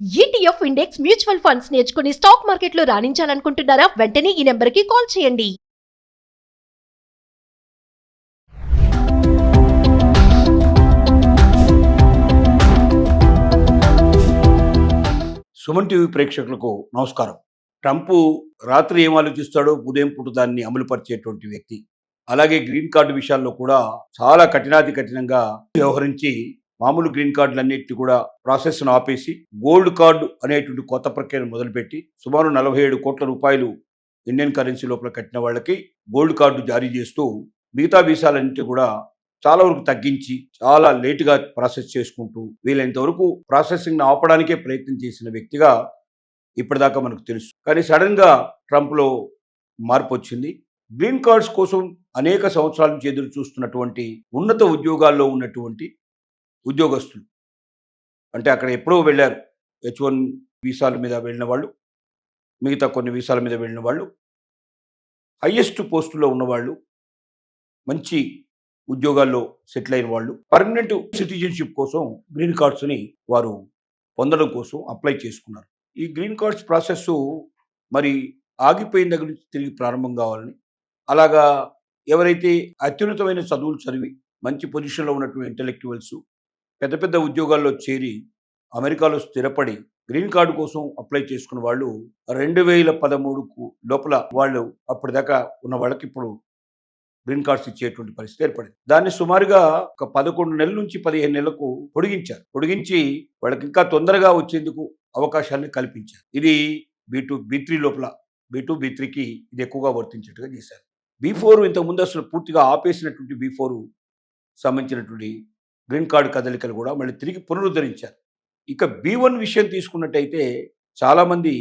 ETF index mutual funds నేర్చుకుని stock మార్కెట్లో రాణించాలనుకుంటున్నారా? వెంటనే ఈ నెంబర్కి కాల్ చేయండి. సుమన్ టీవీ ప్రేక్షకులకు నమస్కారం. ట్రంప్ రాత్రి ఏం ఆలోచిస్తాడో ఉదయం పూట దాన్ని అమలుపరిచేటువంటి వ్యక్తి. అలాగే గ్రీన్ కార్డు విషయాల్లో కూడా చాలా కఠినాతి కఠినంగా వ్యవహరించి మామూలు గ్రీన్ కార్డులన్నింటినీ కూడా ప్రాసెస్ను ఆపేసి గోల్డ్ కార్డు అనేటువంటి కొత్త ప్రక్రియను మొదలుపెట్టి సుమారు 47 కోట్ల రూపాయలు ఇండియన్ కరెన్సీ లోపల కట్టిన వాళ్ళకి గోల్డ్ కార్డు జారీ చేస్తూ మిగతా వీసాలన్నింటినీ కూడా చాలా వరకు తగ్గించి చాలా లేటుగా ప్రాసెస్ చేసుకుంటూ వీలైనంత వరకు ప్రాసెసింగ్ను ఆపడానికే ప్రయత్నం చేసిన వ్యక్తిగా ఇప్పటిదాకా మనకు తెలుసు. కానీ సడన్గా ట్రంప్లో మార్పు వచ్చింది. గ్రీన్ కార్డ్స్ కోసం అనేక సంవత్సరాల నుంచి ఎదురు చూస్తున్నటువంటి ఉన్నత ఉద్యోగాల్లో ఉన్నటువంటి ఉద్యోగస్తులు, అంటే అక్కడ ఎప్పుడో వెళ్ళారు, H1 వీసాల మీద వెళ్ళిన వాళ్ళు, మిగతా కొన్ని వీసాల మీద వెళ్ళిన వాళ్ళు, హయ్యెస్ట్ పోస్టులో ఉన్నవాళ్ళు, మంచి ఉద్యోగాల్లో సెటిల్ అయిన వాళ్ళు పర్మనెంట్ సిటిజన్షిప్ కోసం గ్రీన్ కార్డ్స్ని వారు పొందడం కోసం అప్లై చేసుకున్నారు. ఈ గ్రీన్ కార్డ్స్ ప్రాసెస్ మరి ఆగిపోయిన దగ్గర నుంచి తిరిగి ప్రారంభం కావాలని, అలాగా ఎవరైతే అత్యున్నతమైన చదువులు చదివి మంచి పొజిషన్లో ఉన్నటువంటి ఇంటెలెక్చువల్స్ పెద్ద పెద్ద ఉద్యోగాల్లో చేరి అమెరికాలో స్థిరపడి గ్రీన్ కార్డు కోసం అప్లై చేసుకున్న వాళ్ళు 2013 లోపల వాళ్ళు అప్పటిదాకా ఉన్న వాళ్ళకి ఇప్పుడు గ్రీన్ కార్డ్స్ ఇచ్చేటువంటి పరిస్థితి ఏర్పడింది. దాన్ని సుమారుగా ఒక 11 నెలల నుంచి 15 నెలలకు పొడిగించారు. పొడిగించి వాళ్ళకి ఇంకా తొందరగా వచ్చేందుకు అవకాశాన్ని కల్పించారు. ఇది B2 B3 లోపల B2 B3కి ఇది ఎక్కువగా వర్తించేట్టుగా చేశారు. B4 ఇంతకుముందు అసలు పూర్తిగా ఆపేసినటువంటి B4 సంబంధించినటువంటి గ్రీన్ కార్డు కదలికలు కూడా మళ్ళీ తిరిగి పునరుద్ధరించారు. ఇక B1 విషయం తీసుకున్నట్టయితే చాలామంది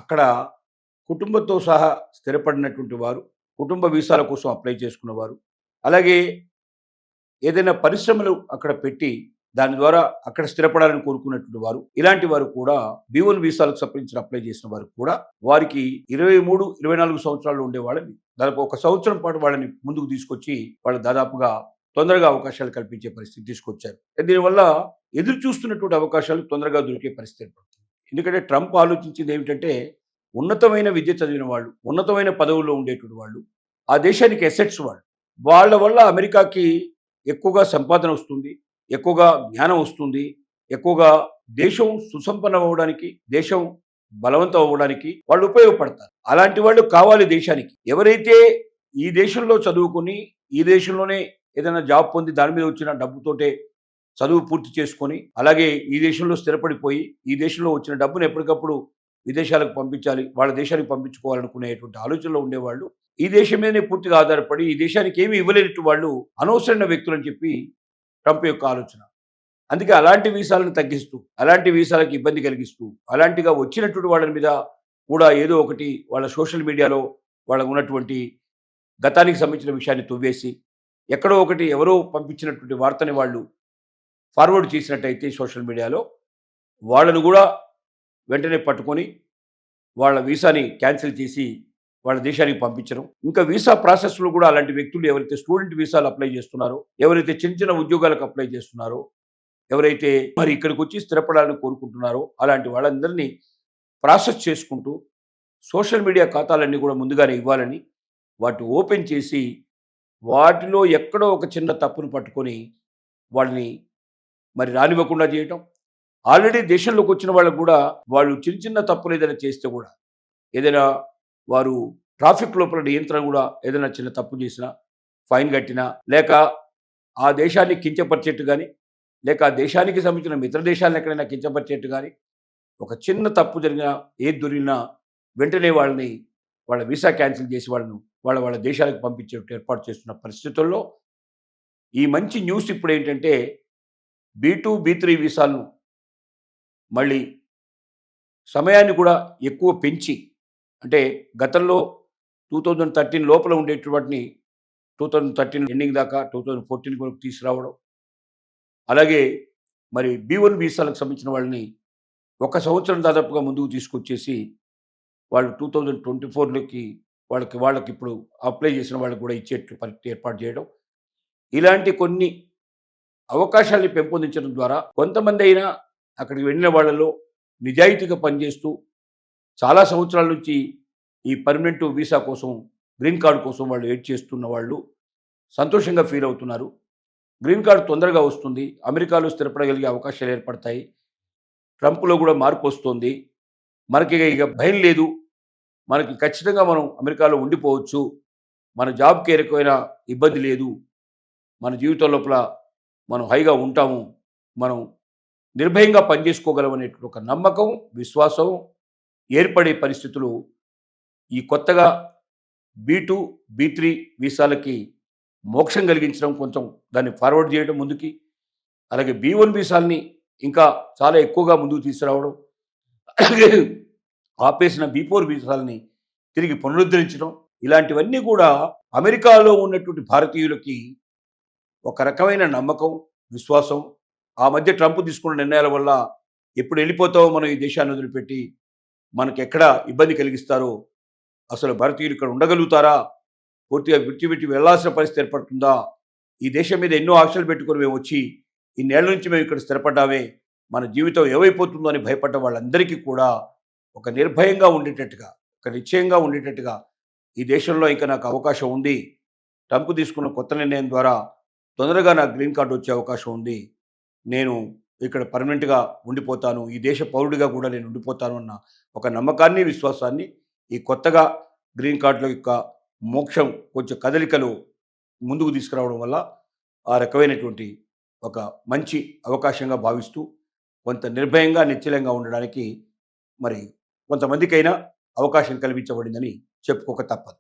అక్కడ కుటుంబంతో సహా స్థిరపడినటువంటి వారు, కుటుంబ వీసాల కోసం అప్లై చేసుకున్నవారు, అలాగే ఏదైనా పరిశ్రమలు అక్కడ పెట్టి దాని ద్వారా అక్కడ స్థిరపడాలని కోరుకున్నటువంటి వారు, ఇలాంటి వారు కూడా B1 వీసాలకు సంబంధించిన అప్లై చేసిన వారు కూడా వారికి 23-24 సంవత్సరాలు ఉండే వాళ్ళని దాదాపు 1 సంవత్సరం పాటు వాళ్ళని ముందుకు తీసుకొచ్చి వాళ్ళు దాదాపుగా తొందరగా అవకాశాలు కల్పించే పరిస్థితి తీసుకొచ్చారు. దీనివల్ల ఎదురు చూస్తున్నటువంటి అవకాశాలు తొందరగా దొరికే పరిస్థితి ఏర్పడుతుంది. ఎందుకంటే ట్రంప్ ఆలోచించింది ఏమిటంటే ఉన్నతమైన విద్య చదివిన వాళ్ళు, ఉన్నతమైన పదవుల్లో ఉండేటువంటి వాళ్ళు, ఆ దేశానికి ఎసెట్స్ వాళ్ళు, వాళ్ళ వల్ల అమెరికాకి ఎక్కువగా సంపాదన వస్తుంది, ఎక్కువగా జ్ఞానం వస్తుంది, ఎక్కువగా దేశం సుసంపన్నం అవ్వడానికి, దేశం బలవంతం అవ్వడానికి వాళ్ళు ఉపయోగపడతారు. అలాంటి వాళ్ళు కావాలి దేశానికి. ఎవరైతే ఈ దేశంలో చదువుకొని ఈ దేశంలోనే ఏదైనా జాబ్ పొంది దాని మీద వచ్చిన డబ్బుతోటే చదువు పూర్తి చేసుకొని, అలాగే ఈ దేశంలో స్థిరపడిపోయి ఈ దేశంలో వచ్చిన డబ్బును ఎప్పటికప్పుడు విదేశాలకు పంపించాలి, వాళ్ళ దేశానికి పంపించుకోవాలనుకునేటువంటి ఆలోచనలో ఉండేవాళ్ళు ఈ దేశం మీదనే పూర్తిగా ఆధారపడి ఈ దేశానికి ఏమి ఇవ్వలేనట్టు వాళ్ళు అనవసరమైన వ్యక్తులని చెప్పి ట్రంప్ యొక్క ఆలోచన. అందుకే అలాంటి వీసాలను తగ్గిస్తూ, అలాంటి వీసాలకు ఇబ్బంది కలిగిస్తూ, అలాంటిగా వచ్చినటువంటి వాళ్ళ మీద కూడా ఏదో ఒకటి వాళ్ళ సోషల్ మీడియాలో వాళ్ళకు ఉన్నటువంటి గతానికి సంబంధించిన విషయాన్ని తువ్వేసి ఎక్కడో ఒకటి ఎవరో పంపించినటువంటి వార్తని వాళ్ళు ఫార్వర్డ్ చేసినట్టయితే సోషల్ మీడియాలో వాళ్ళను కూడా వెంటనే పట్టుకొని వాళ్ళ వీసాని క్యాన్సిల్ చేసి వాళ్ళ దేశానికి పంపించడం. ఇంకా వీసా ప్రాసెస్లో కూడా అలాంటి వ్యక్తులు ఎవరైతే స్టూడెంట్ వీసాలు అప్లై చేస్తున్నారో, ఎవరైతే చిన్న చిన్న ఉద్యోగాలకు అప్లై చేస్తున్నారో, ఎవరైతే మరి ఇక్కడికి వచ్చి స్థిరపడాలని కోరుకుంటున్నారో అలాంటి వాళ్ళందరినీ ప్రాసెస్ చేసుకుంటూ సోషల్ మీడియా ఖాతాలన్నీ కూడా ముందుగానే ఇవ్వాలని వాటి ఓపెన్ చేసి వాటిలో ఎక్కడో ఒక చిన్న తప్పును పట్టుకొని వాళ్ళని మరి రానివ్వకుండా చేయటం. ఆల్రెడీ దేశంలోకి వచ్చిన వాళ్ళకు కూడా వాళ్ళు చిన్న చిన్న తప్పులు ఏదైనా చేస్తే కూడా, ఏదైనా వారు ట్రాఫిక్ లోపల నియంత్రణ కూడా ఏదైనా చిన్న తప్పు చేసినా, ఫైన్ కట్టినా, లేక ఆ దేశాన్ని కించపరిచేట్టు కానీ, లేక ఆ దేశానికి సంబంధించిన మిత్ర దేశాలను ఎక్కడైనా కించపరిచేట్టు కానీ ఒక చిన్న తప్పు జరిగినా, ఏది దొరికినా వెంటనే వాళ్ళని వాళ్ళ వీసా క్యాన్సిల్ చేసి వాళ్ళను వాళ్ళ దేశాలకు పంపించేట్టు ఏర్పాటు చేస్తున్న పరిస్థితుల్లో ఈ మంచి న్యూస్ ఇప్పుడు ఏంటంటే B2 B3 వీసాలను మళ్ళీ సమయాన్ని కూడా ఎక్కువ పెంచి, అంటే గతంలో 2013 లోపల ఉండేటువంటి 2013 ఎండింగ్ దాకా 2014 వరకు తీసుకురావడం, అలాగే మరి B1 వీసాలకు సంబంధించిన వాళ్ళని 1 సంవత్సరం దాదాపుగా ముందుకు తీసుకొచ్చేసి వాళ్ళు 2024లోకి వాళ్ళకి ఇప్పుడు అప్లై చేసిన వాళ్ళకి కూడా ఇచ్చేట్లు ఏర్పాటు చేయడం, ఇలాంటి కొన్ని అవకాశాన్ని పెంపొందించడం ద్వారా కొంతమంది అయినా అక్కడికి వెళ్ళిన వాళ్ళలో నిజాయితీగా పనిచేస్తూ చాలా సంవత్సరాల నుంచి ఈ పర్మనెంట్ వీసా కోసం, గ్రీన్ కార్డు కోసం వాళ్ళు వెయిట్ చేస్తున్న వాళ్ళు సంతోషంగా ఫీల్ అవుతున్నారు. గ్రీన్ కార్డు తొందరగా వస్తుంది. అమెరికాలో స్థిరపడగలిగే అవకాశాలు ఏర్పడతాయి. ట్రంప్‌లో కూడా మార్పు వస్తుంది. మనకి ఇక భయం లేదు. మనకి ఖచ్చితంగా మనం అమెరికాలో ఉండిపోవచ్చు. మన జాబ్‌కి ఏ రకమైన ఇబ్బంది లేదు. మన జీవితం లోపల మనం హాయిగా ఉంటాము. మనం నిర్భయంగా పనిచేసుకోగలం అనేటువంటి ఒక నమ్మకం, విశ్వాసం ఏర్పడే పరిస్థితులు ఈ కొత్తగా బీ2, బీ3 వీసాలకి మోక్షం కలిగించడం, కొంచెం దాన్ని ఫార్వర్డ్ చేయడం ముందుకి, అలాగే బీ1 వీసాల్ని ఇంకా చాలా ఎక్కువగా ముందుకు తీసుకురావడం, అలాగే ఆపేసిన బీ4 వీసాలని తిరిగి పునరుద్ధరించడం, ఇలాంటివన్నీ కూడా అమెరికాలో ఉన్నటువంటి భారతీయులకి ఒక రకమైన నమ్మకం, విశ్వాసం. ఆ మధ్య ట్రంప్ తీసుకున్న నిర్ణయాల వల్ల ఎప్పుడు వెళ్ళిపోతావో మనం ఈ దేశాన్ని వదిలిపెట్టి, మనకి ఎక్కడ ఇబ్బంది కలిగిస్తారో, అసలు భారతీయులు ఇక్కడ ఉండగలుగుతారా, పూర్తిగా విడిచిపెట్టి వెళ్లాల్సిన పరిస్థితి ఏర్పడుతుందా, ఈ దేశం మీద ఎన్నో ఆశలు పెట్టుకొని మేము వచ్చి ఇన్నేళ్ల నుంచి మేము ఇక్కడ స్థిరపడ్డామే, మన జీవితం ఏమైపోతుందో అని భయపడ్డ వాళ్ళందరికీ కూడా ఒక నిర్భయంగా ఉండేటట్టుగా, ఒక నిశ్చయంగా ఉండేటట్టుగా ఈ దేశంలో ఇంకా నాకు అవకాశం ఉంది. ట్రంప్ తీసుకున్న కొత్త నిర్ణయం ద్వారా తొందరగా నాకు గ్రీన్ కార్డు వచ్చే అవకాశం ఉంది. నేను ఇక్కడ పర్మనెంట్గా ఉండిపోతాను. ఈ దేశ పౌరుడిగా కూడా నేను ఉండిపోతాను అన్న ఒక నమ్మకాన్ని, విశ్వాసాన్ని ఈ కొత్తగా గ్రీన్ కార్డుల యొక్క మోక్షం కొంచెం కదలికలు ముందుకు తీసుకురావడం వల్ల ఆ రకమైనటువంటి ఒక మంచి అవకాశంగా భావిస్తూ కొంత నిర్భయంగా, నిశ్చలంగా ఉండడానికి మరి కొంతమందికైనా అవకాశం కల్పించబడిందని చెప్పుకోక తప్పదు.